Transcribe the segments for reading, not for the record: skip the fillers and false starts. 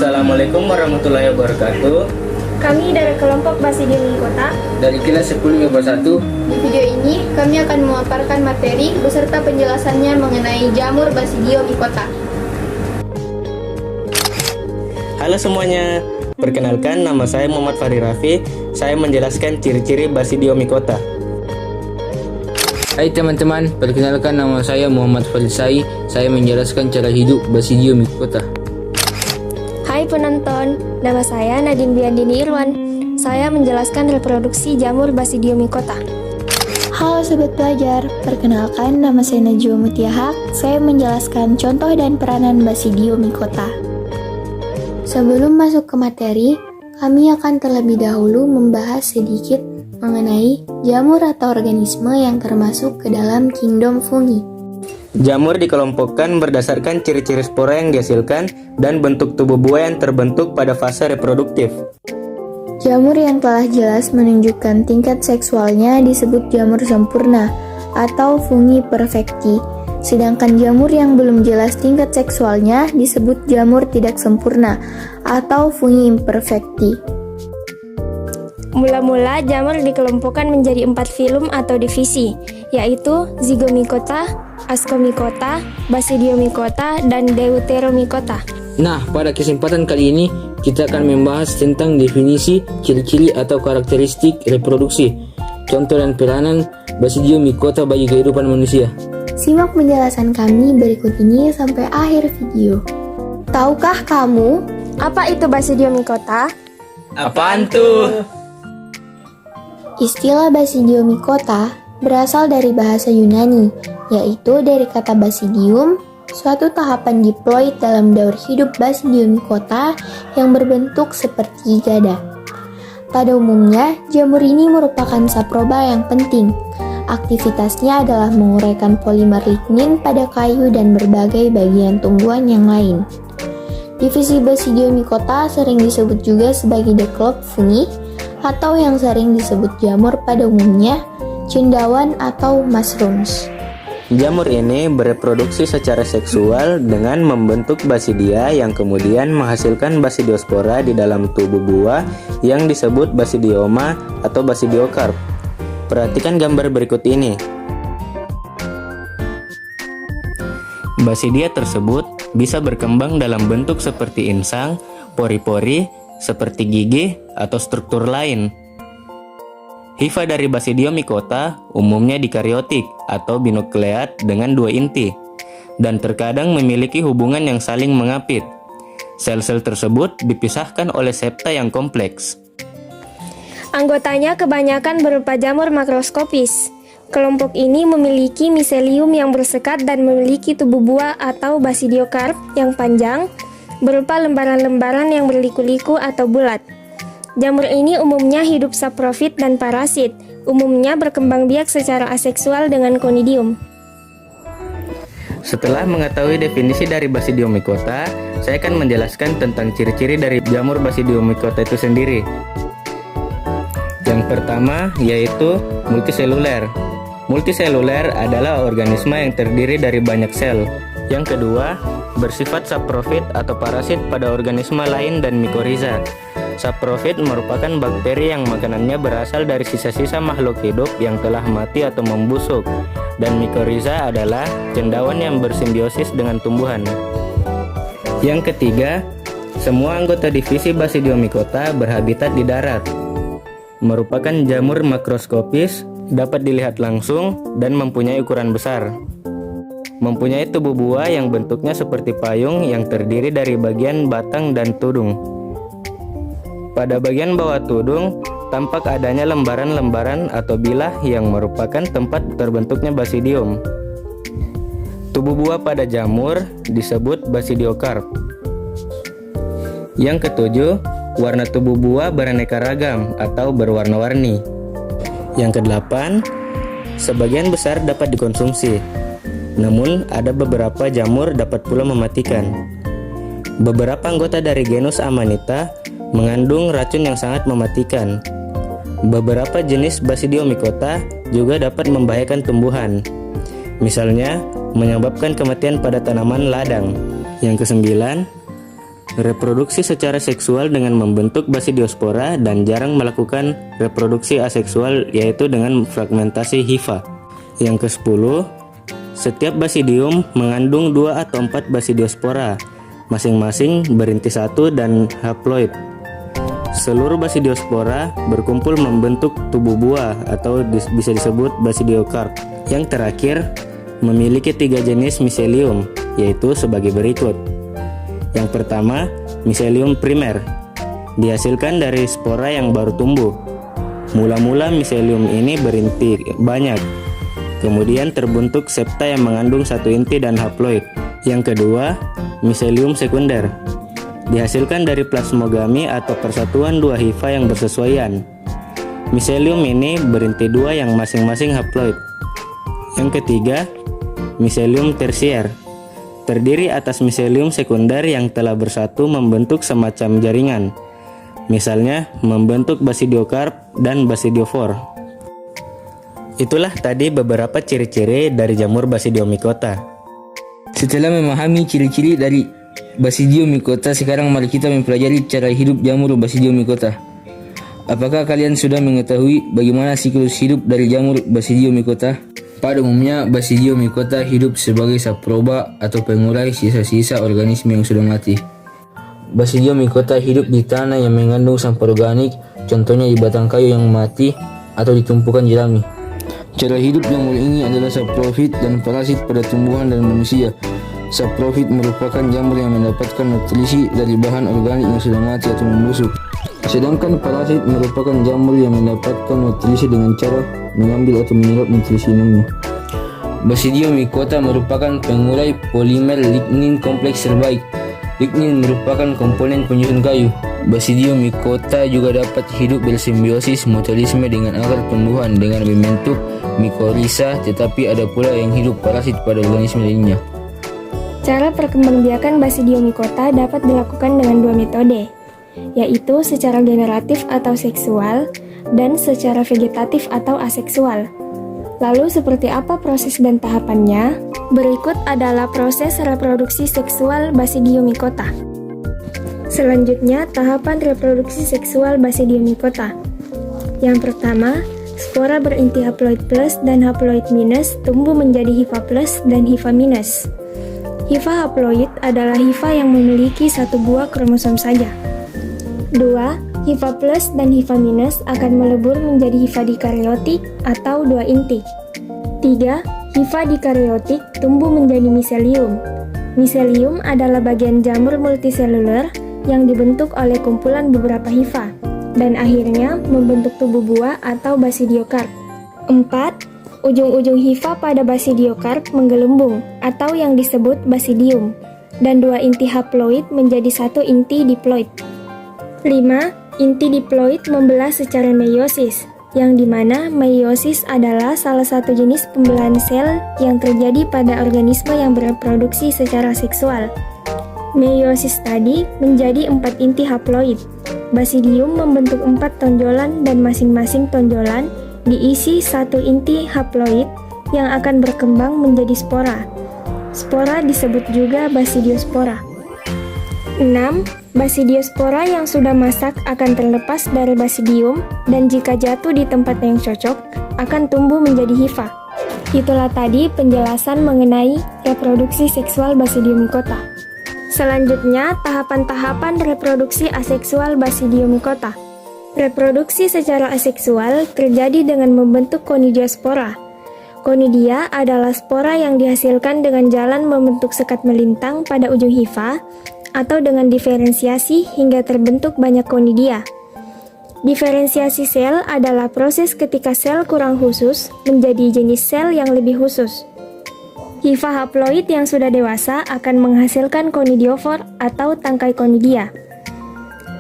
Assalamualaikum warahmatullahi wabarakatuh. Kami dari kelompok Basidium Micota. Dari kelas 10 IPA 1. Di video ini, kami akan memaparkan materi beserta penjelasannya mengenai jamur Basidium Micota. Halo semuanya, perkenalkan nama saya Muhammad Fahri Raffi. Saya menjelaskan ciri-ciri Basidium Micota. Hai teman-teman, perkenalkan nama saya Muhammad Falisai. Saya menjelaskan cara hidup Basidium Micota. Hai penonton, nama saya Nadine Biandini Irwan. Saya menjelaskan reproduksi jamur Basidium Micota. Halo Sobat Pelajar, perkenalkan nama saya Najwa Mutiahak. Saya menjelaskan contoh dan peranan Basidium Micota. Sebelum masuk ke materi, kami akan terlebih dahulu membahas sedikit mengenai jamur atau organisme yang termasuk ke dalam kingdom fungi. Jamur dikelompokkan berdasarkan ciri-ciri spora yang dihasilkan dan bentuk tubuh buah yang terbentuk pada fase reproduktif. Jamur yang telah jelas menunjukkan tingkat seksualnya disebut jamur sempurna atau fungi perfecti. Sedangkan jamur yang belum jelas tingkat seksualnya disebut jamur tidak sempurna atau fungi imperfecti. Mula-mula jamur dikelompokkan menjadi 4 filum atau divisi, yaitu Zygomicota, Ascomycota, Basidiomycota, dan Deuteromycota. Nah, pada kesempatan kali ini kita akan membahas tentang definisi, ciri-ciri atau karakteristik reproduksi, contoh dan peranan Basidium Micota bagi kehidupan manusia. Simak penjelasan kami berikut ini sampai akhir video. Tahukah kamu Apa itu Basidium Micota? Apaan tuh? istilah Basidium Micota berasal dari bahasa Yunani, yaitu dari kata basidium, suatu tahapan diploid dalam daur hidup Basidium Micota yang berbentuk seperti gada. Pada umumnya, jamur ini merupakan saproba yang penting. Aktivitasnya adalah menguraikan polimer lignin pada kayu dan berbagai bagian tumbuhan yang lain. Divisi Basidium Micota sering disebut juga sebagai deklog fungi, atau yang sering disebut jamur pada umumnya, cendawan atau mushrooms. Jamur ini bereproduksi secara seksual dengan membentuk basidia yang kemudian menghasilkan basidiospora di dalam tubuh buah yang disebut basidioma atau basidiokarp. Perhatikan gambar berikut ini. Basidia tersebut bisa berkembang dalam bentuk seperti insang, pori-pori, seperti gigi, atau struktur lain. Hifa dari Basidium Micota umumnya dikaryotik atau binukleat dengan 2 inti, dan terkadang memiliki hubungan yang saling mengapit. Sel-sel tersebut dipisahkan oleh septa yang kompleks. Anggotanya kebanyakan berupa jamur makroskopis. Kelompok ini memiliki miselium yang bersekat dan memiliki tubuh buah atau basidiokarp yang panjang, berupa lembaran-lembaran yang berliku-liku atau bulat. Jamur ini umumnya hidup saprofit dan parasit, umumnya berkembang biak secara aseksual dengan konidium. Setelah mengetahui definisi dari Basidium Micota, saya akan menjelaskan tentang ciri-ciri dari jamur Basidium Micota itu sendiri. Yang pertama yaitu multiseluler. Multiseluler adalah organisme yang terdiri dari banyak sel. Yang kedua, bersifat saprofit atau parasit pada organisme lain dan mikoriza. Saprofit merupakan bakteri yang makanannya berasal dari sisa-sisa makhluk hidup yang telah mati atau membusuk, dan mikoriza adalah cendawan yang bersimbiosis dengan tumbuhan. Yang ketiga, semua anggota divisi Basidium Micota berhabitat di darat. Merupakan jamur makroskopis, dapat dilihat langsung dan mempunyai ukuran besar. Mempunyai tubuh buah yang bentuknya seperti payung yang terdiri dari bagian batang dan tudung. Pada bagian bawah tudung, tampak adanya lembaran-lembaran atau bilah yang merupakan tempat terbentuknya basidium. Tubuh buah pada jamur disebut basidiokarp. Yang ketujuh, warna tubuh buah beraneka ragam atau berwarna-warni. Yang kedelapan, sebagian besar dapat dikonsumsi. Namun, ada beberapa jamur dapat pula mematikan. Beberapa anggota dari genus Amanita mengandung racun yang sangat mematikan. Beberapa jenis Basidium Micota juga dapat membahayakan tumbuhan. Misalnya, menyebabkan kematian pada tanaman ladang. Yang kesembilan, reproduksi secara seksual dengan membentuk basidiospora dan jarang melakukan reproduksi aseksual yaitu dengan fragmentasi hifa. Yang ke-10, setiap basidium mengandung 2 atau 4 basidiospora, masing-masing berinti 1 dan haploid. Seluruh basidiospora berkumpul membentuk tubuh buah atau bisa disebut basidiokarp. Yang terakhir, memiliki 3 jenis miselium, yaitu sebagai berikut. Yang pertama, miselium primer, dihasilkan dari spora yang baru tumbuh. Mula-mula miselium ini berinti banyak, kemudian terbentuk septa yang mengandung 1 inti dan haploid. Yang kedua, miselium sekunder, dihasilkan dari plasmogami atau persatuan 2 hifa yang bersesuaian. Miselium ini berinti 2 yang masing-masing haploid. Yang ketiga, miselium tersier, terdiri atas miselium sekunder yang telah bersatu membentuk semacam jaringan, misalnya membentuk basidiokarp dan basidiofor. Itulah tadi beberapa ciri-ciri dari jamur Basidiomycota. Setelah memahami ciri-ciri dari Basidiomycota, sekarang mari kita mempelajari cara hidup jamur Basidiomycota. Apakah kalian sudah mengetahui bagaimana siklus hidup dari jamur Basidiomycota? Pada umumnya, Basidiomycota hidup sebagai saproba atau pengurai sisa-sisa organisme yang sudah mati. Basidiomycota hidup di tanah yang mengandung sampah organik, contohnya di batang kayu yang mati atau di tumpukan jerami. Cara hidup jamur ini adalah saprofit dan parasit pada tumbuhan dan manusia. Saprofit merupakan jamur yang mendapatkan nutrisi dari bahan organik yang sudah mati atau membusuk. Sedangkan parasit merupakan jamur yang mendapatkan nutrisi dengan cara mengambil atau menyerap nutrisi inangnya. Basidiomycota merupakan pengurai polimer lignin kompleks terbaik. Lignin merupakan komponen penyusun kayu. Basidiomycota juga dapat hidup bersimbiosis mutualisme dengan akar tumbuhan dengan membentuk mikorisa, tetapi ada pula yang hidup parasit pada organisme lainnya. Cara perkembangbiakan Basidiomycota dapat dilakukan dengan 2 metode, yaitu secara generatif atau seksual dan secara vegetatif atau aseksual. Lalu seperti apa proses dan tahapannya? Berikut adalah proses reproduksi seksual Basidiomycota. Selanjutnya, tahapan reproduksi seksual Basidiomycota. Yang pertama, spora berinti haploid plus dan haploid minus tumbuh menjadi hifa plus dan hifa minus. Hifa haploid adalah hifa yang memiliki 1 buah kromosom saja. 2. Hifa plus dan hifa minus akan melebur menjadi hifa dikaryotik atau 2 inti. 3. Hifa dikaryotik tumbuh menjadi miselium. Miselium adalah bagian jamur multiseluler yang dibentuk oleh kumpulan beberapa hifa dan akhirnya membentuk tubuh buah atau basidiokarp. 4. Ujung-ujung hifa pada basidiokarp menggelembung atau yang disebut basidium dan 2 inti haploid menjadi 1 inti diploid. 5. Inti diploid membelah secara meiosis, yang dimana meiosis adalah salah satu jenis pembelahan sel yang terjadi pada organisme yang bereproduksi secara seksual. Meiosis tadi menjadi 4 inti haploid. Basidium membentuk 4 tonjolan dan masing-masing tonjolan diisi 1 inti haploid yang akan berkembang menjadi spora. Spora disebut juga basidiospora. 6. Basidiospora yang sudah masak akan terlepas dari basidium dan jika jatuh di tempat yang cocok akan tumbuh menjadi hifa. Itulah tadi penjelasan mengenai reproduksi seksual Basidiomycota. Selanjutnya, tahapan-tahapan reproduksi aseksual Basidiomycota. Reproduksi secara aseksual terjadi dengan membentuk konidiospora. Konidia adalah spora yang dihasilkan dengan jalan membentuk sekat melintang pada ujung hifa atau dengan diferensiasi hingga terbentuk banyak konidia. Diferensiasi sel adalah proses ketika sel kurang khusus menjadi jenis sel yang lebih khusus. Hifa haploid yang sudah dewasa akan menghasilkan konidiofor atau tangkai konidia.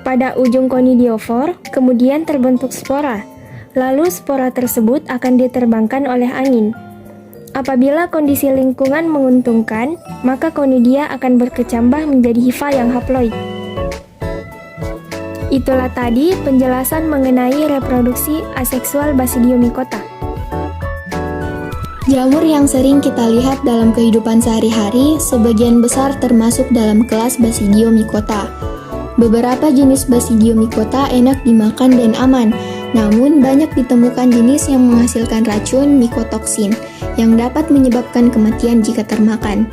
Pada ujung konidiofor kemudian terbentuk spora, lalu spora tersebut akan diterbangkan oleh angin. Apabila kondisi lingkungan menguntungkan, maka konidia akan berkecambah menjadi hifa yang haploid. Itulah tadi penjelasan mengenai reproduksi aseksual Basidiomycota. Jamur yang sering kita lihat dalam kehidupan sehari-hari sebagian besar termasuk dalam kelas Basidiomycota. Beberapa jenis Basidiomycota enak dimakan dan aman, namun banyak ditemukan jenis yang menghasilkan racun mikotoksin yang dapat menyebabkan kematian jika termakan.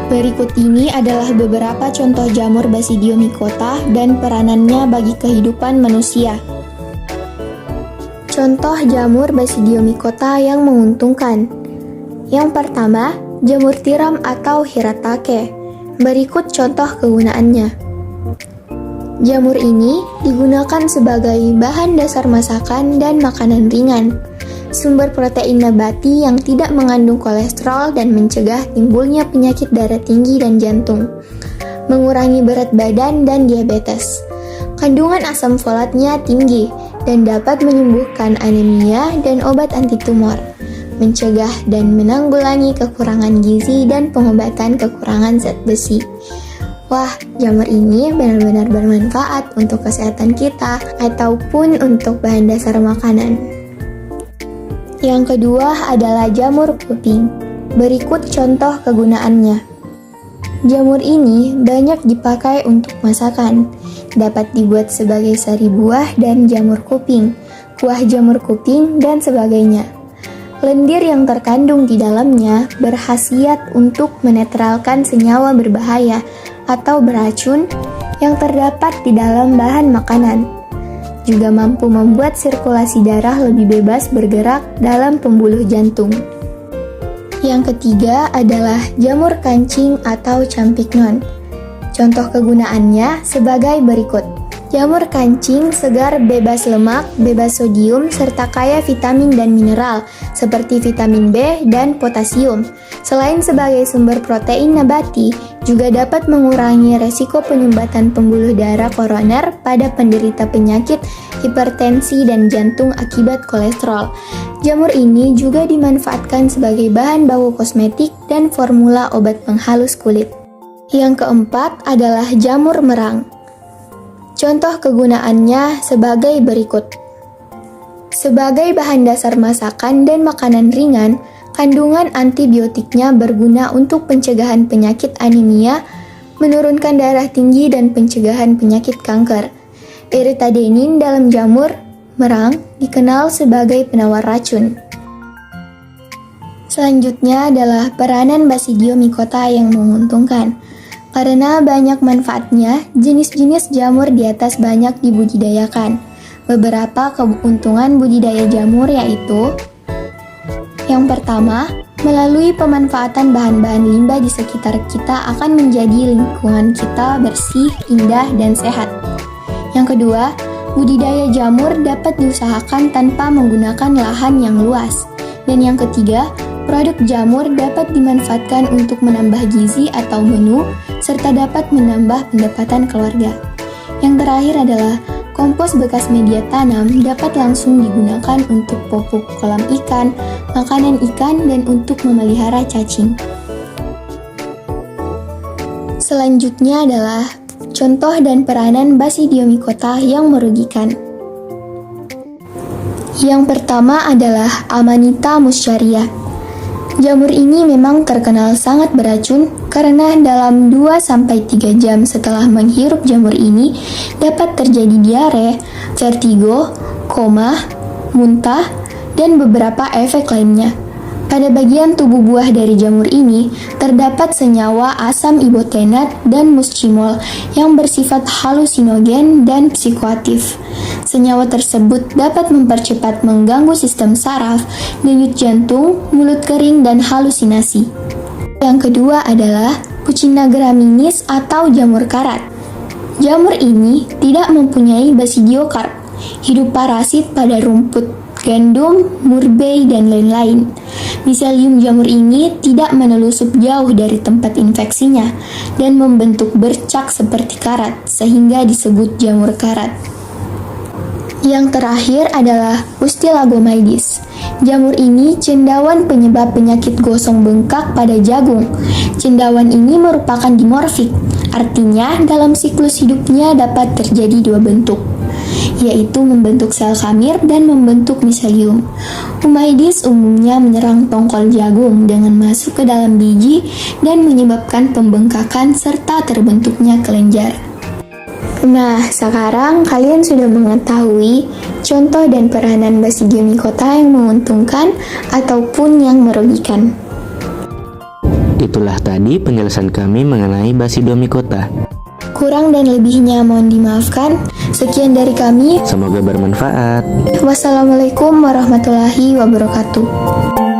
Berikut ini adalah beberapa contoh jamur Basidiomycota dan peranannya bagi kehidupan manusia. Contoh jamur Basidiomycota yang menguntungkan. Yang pertama, jamur tiram atau hiratake. Berikut contoh kegunaannya. Jamur ini digunakan sebagai bahan dasar masakan dan makanan ringan, sumber protein nabati yang tidak mengandung kolesterol dan mencegah timbulnya penyakit darah tinggi dan jantung, mengurangi berat badan dan diabetes. Kandungan asam folatnya tinggi dan dapat menyembuhkan anemia dan obat anti tumor, mencegah dan menanggulangi kekurangan gizi dan pengobatan kekurangan zat besi. Wah, jamur ini benar-benar bermanfaat untuk kesehatan kita ataupun untuk bahan dasar makanan. Yang kedua adalah jamur kuping. Berikut contoh kegunaannya. Jamur ini banyak dipakai untuk masakan. Dapat dibuat sebagai sari buah dan jamur kuping, kuah jamur kuping, dan sebagainya. Lendir yang terkandung di dalamnya berkhasiat untuk menetralkan senyawa berbahaya atau beracun yang terdapat di dalam bahan makanan. Juga mampu membuat sirkulasi darah lebih bebas bergerak dalam pembuluh jantung. Yang ketiga adalah jamur kancing atau campignon. Contoh kegunaannya sebagai berikut. Jamur kancing segar, bebas lemak, bebas sodium, serta kaya vitamin dan mineral seperti vitamin B dan potasium. Selain sebagai sumber protein nabati, juga dapat mengurangi resiko penyumbatan pembuluh darah koroner pada penderita penyakit hipertensi dan jantung akibat kolesterol. Jamur ini juga dimanfaatkan sebagai bahan baku kosmetik dan formula obat penghalus kulit. Yang keempat adalah jamur merang. Contoh kegunaannya sebagai berikut. Sebagai bahan dasar masakan dan makanan ringan, kandungan antibiotiknya berguna untuk pencegahan penyakit anemia, menurunkan darah tinggi, dan pencegahan penyakit kanker. Iritadenin dalam jamur merang dikenal sebagai penawar racun. Selanjutnya adalah peranan Basidiomycota yang menguntungkan. Karena banyak manfaatnya, jenis-jenis jamur di atas banyak dibudidayakan. Beberapa keuntungan budidaya jamur yaitu: yang pertama, melalui pemanfaatan bahan-bahan limbah di sekitar kita akan menjadi lingkungan kita bersih, indah, dan sehat. Yang kedua, budidaya jamur dapat diusahakan tanpa menggunakan lahan yang luas. Dan yang ketiga, produk jamur dapat dimanfaatkan untuk menambah gizi atau menu, serta dapat menambah pendapatan keluarga. Yang terakhir adalah kompos bekas media tanam dapat langsung digunakan untuk pupuk kolam ikan, makanan ikan, dan untuk memelihara cacing. Selanjutnya adalah contoh dan peranan Basidiomycota yang merugikan. Yang pertama adalah Amanita muscaria. Jamur ini memang terkenal sangat beracun karena dalam 2-3 jam setelah menghirup jamur ini dapat terjadi diare, vertigo, koma, muntah, dan beberapa efek lainnya. Pada bagian tubuh buah dari jamur ini terdapat senyawa asam ibotenat dan muscimol yang bersifat halusinogen dan psikoaktif. Senyawa tersebut dapat mempercepat mengganggu sistem saraf, denyut jantung, mulut kering, dan halusinasi. Yang kedua adalah Pucina graminis atau jamur karat. Jamur ini tidak mempunyai basidiokarp, hidup parasit pada rumput, gandum, murbei, dan lain-lain. Miselium jamur ini tidak menelusup jauh dari tempat infeksinya dan membentuk bercak seperti karat, sehingga disebut jamur karat. Yang terakhir adalah Ustilagomaides. Jamur ini cendawan penyebab penyakit gosong bengkak pada jagung. Cendawan ini merupakan dimorfik, artinya dalam siklus hidupnya dapat terjadi dua bentuk. yaitu membentuk sel kamir dan membentuk miselium. Umaidis umumnya menyerang tongkol jagung dengan masuk ke dalam biji dan menyebabkan pembengkakan serta terbentuknya kelenjar. Nah, sekarang kalian sudah mengetahui contoh dan peranan Basidiomycota yang menguntungkan ataupun yang merugikan. Itulah tadi penjelasan kami mengenai Basidiomycota. Kurang dan lebihnya mohon dimaafkan. Sekian dari kami. Semoga bermanfaat. Wassalamualaikum warahmatullahi wabarakatuh.